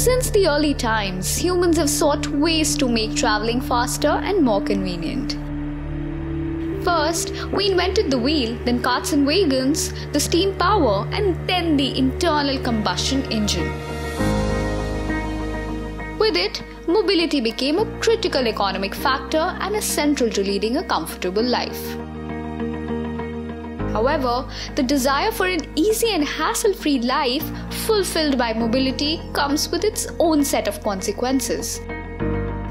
Since the early times, humans have sought ways to make traveling faster and more convenient. First, we invented the wheel, then carts and wagons, the steam power, and then the internal combustion engine. With it, mobility became a critical economic factor and essential to leading a comfortable life. However, the desire for an easy and hassle-free life fulfilled by mobility comes with its own set of consequences.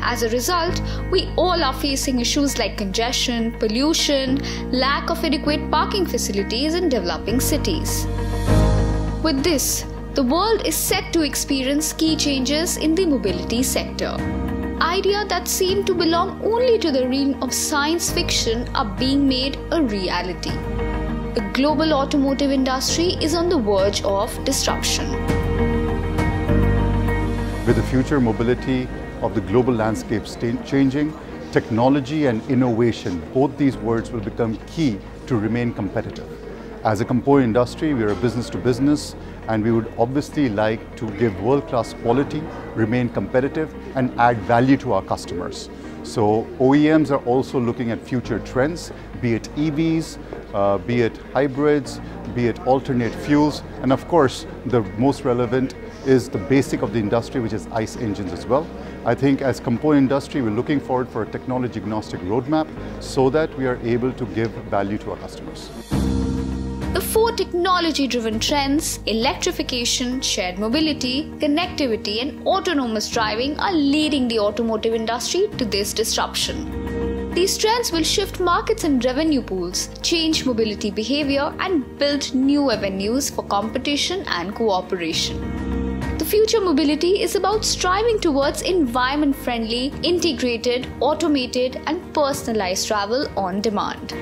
As a result, we all are facing issues like congestion, pollution, lack of adequate parking facilities in developing cities. With this, the world is set to experience key changes in the mobility sector. Ideas that seem to belong only to the realm of science fiction are being made a reality. The global automotive industry is on the verge of disruption. With the future mobility of the global landscape changing, technology and innovation, both these words will become key to remain competitive. As a component industry, we are a business to business, and we would obviously like to give world-class quality, remain competitive, and add value to our customers. So OEMs are also looking at future trends, be it EVs, be it hybrids, be it alternate fuels, and of course, the most relevant is the basic of the industry, which is ICE engines as well. I think as component industry, we're looking forward for a technology agnostic roadmap so that we are able to give value to our customers. The four technology-driven trends, electrification, shared mobility, connectivity, and autonomous driving are leading the automotive industry to this disruption. These trends will shift markets and revenue pools, change mobility behavior, and build new avenues for competition and cooperation. The future mobility is about striving towards environment-friendly, integrated, automated, and personalized travel on demand.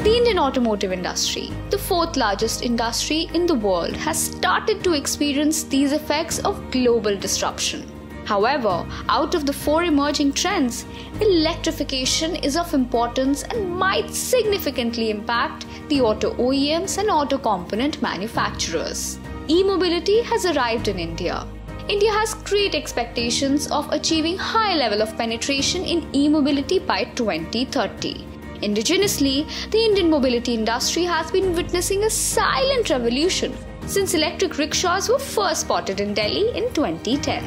The Indian automotive industry, the fourth largest industry in the world, has started to experience these effects of global disruption. However, out of the four emerging trends, electrification is of importance and might significantly impact the auto OEMs and auto component manufacturers. E-mobility has arrived in India. India has great expectations of achieving high level of penetration in e-mobility by 2030. Indigenously, the Indian mobility industry has been witnessing a silent revolution since electric rickshaws were first spotted in Delhi in 2010.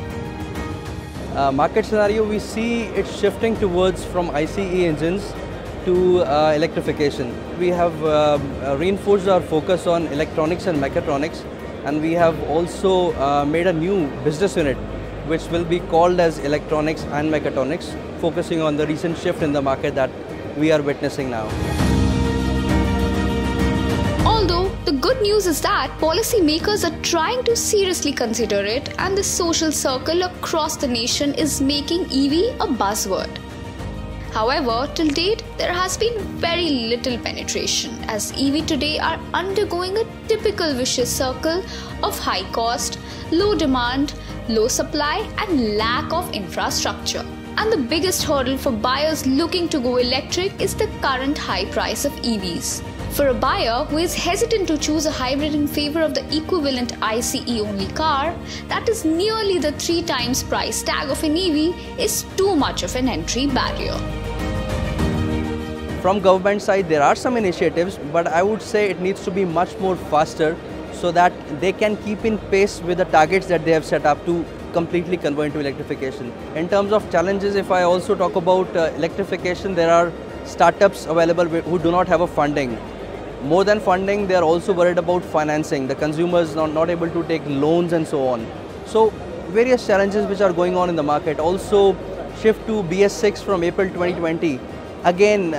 Market scenario, we see it shifting towards from ICE engines to electrification. We have reinforced our focus on electronics and mechatronics, and we have also made a new business unit which will be called as electronics and mechatronics, focusing on the recent shift in the market that we are witnessing now. Although the good news is that policymakers are trying to seriously consider it, and the social circle across the nation is making EV a buzzword. However, till date, there has been very little penetration, as EV today are undergoing a typical vicious circle of high cost, low demand, low supply, and lack of infrastructure. And the biggest hurdle for buyers looking to go electric is the current high price of EVs. For a buyer who is hesitant to choose a hybrid in favor of the equivalent ICE-only car, that is nearly the 3 times price tag of an EV, is too much of an entry barrier. From government side, there are some initiatives, but I would say it needs to be much more faster so that they can keep in pace with the targets that they have set up to completely convert to electrification. In terms of challenges, if I also talk about electrification, there are startups available who do not have a funding. More than funding, they are also worried about financing. The consumers are not able to take loans and so on. So various challenges which are going on in the market. Also shift to BS6 from April 2020. Again,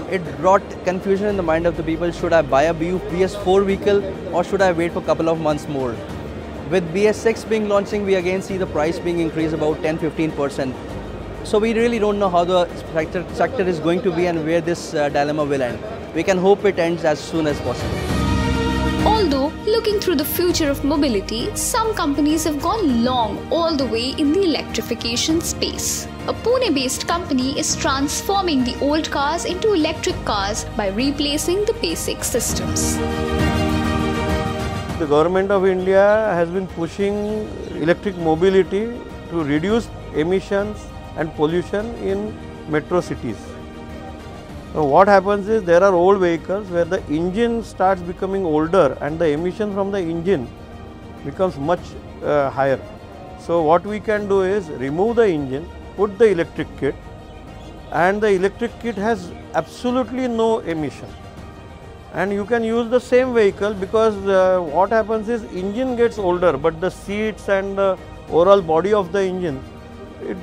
it brought confusion in the mind of the people. Should I buy a BS4 vehicle or should I wait for a couple of months more? With BS6 being launching, we again see the price being increased about 10-15%. So we really don't know how the sector is going to be and where this dilemma will end. We can hope it ends as soon as possible. Although, looking through the future of mobility, some companies have gone long all the way in the electrification space. A Pune-based company is transforming the old cars into electric cars by replacing the basic systems. The government of India has been pushing electric mobility to reduce emissions and pollution in metro cities. Now what happens is there are old vehicles where the engine starts becoming older and the emission from the engine becomes much higher. So what we can do is remove the engine, put the electric kit, and the electric kit has absolutely no emission. And you can use the same vehicle because what happens is engine gets older, but the seats and the overall body of the engine, it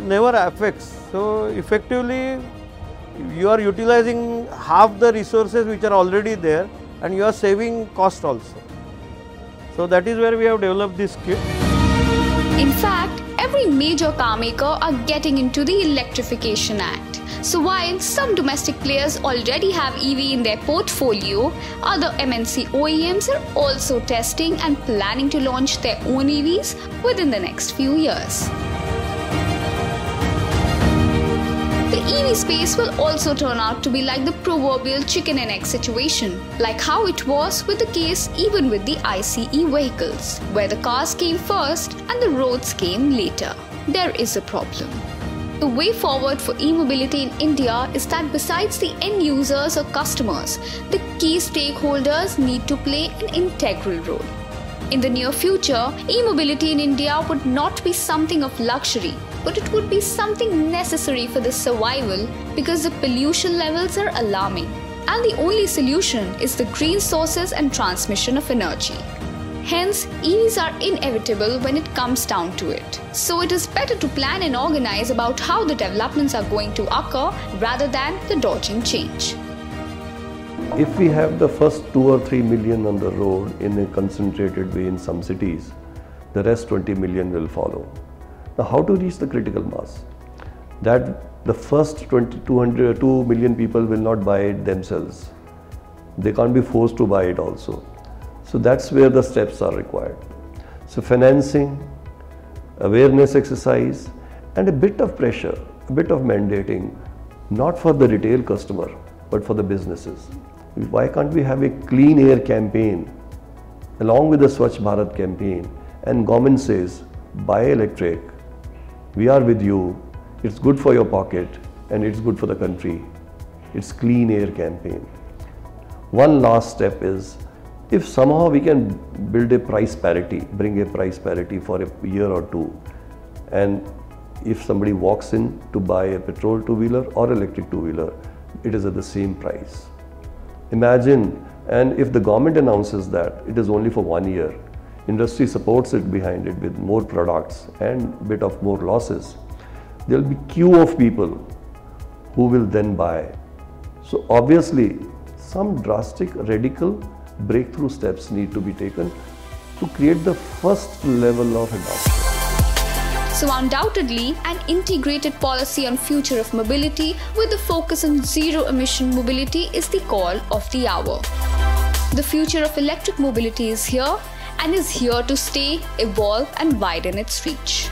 never affects. So effectively you are utilizing half the resources which are already there and you are saving cost also. So that is where we have developed this kit. In fact, every major car maker are getting into the Electrification Act. So while some domestic players already have EV in their portfolio, other MNC OEMs are also testing and planning to launch their own EVs within the next few years. The EV space will also turn out to be like the proverbial chicken and egg situation, like how it was with the case even with the ICE vehicles, where the cars came first and the roads came later. There is a problem. The way forward for e-mobility in India is that besides the end users or customers, the key stakeholders need to play an integral role. In the near future, e-mobility in India would not be something of luxury, but it would be something necessary for the survival because the pollution levels are alarming. And the only solution is the green sources and transmission of energy. Hence, EVs are inevitable when it comes down to it. So it is better to plan and organize about how the developments are going to occur rather than the dodging change. If we have the first 2 or 3 million on the road in a concentrated way in some cities, the rest 20 million will follow. Now, how to reach the critical mass? That the first 2 million people will not buy it themselves. They can't be forced to buy it also. So that's where the steps are required. So financing, awareness exercise, and a bit of pressure, a bit of mandating, not for the retail customer, but for the businesses. Why can't we have a clean air campaign along with the Swachh Bharat campaign, and government says, buy electric, we are with you, it's good for your pocket and it's good for the country. It's clean air campaign. One last step is, if somehow we can build a price parity, bring a price parity for a year or two, and if somebody walks in to buy a petrol two-wheeler or electric two-wheeler, it is at the same price. Imagine, and if the government announces that it is only for 1 year, industry supports it behind it with more products and bit of more losses, there will be queue of people who will then buy. So obviously, some drastic, radical breakthrough steps need to be taken to create the first level of adoption. So undoubtedly, an integrated policy on future of mobility with a focus on zero-emission mobility is the call of the hour. The future of electric mobility is here and is here to stay, evolve and widen its reach.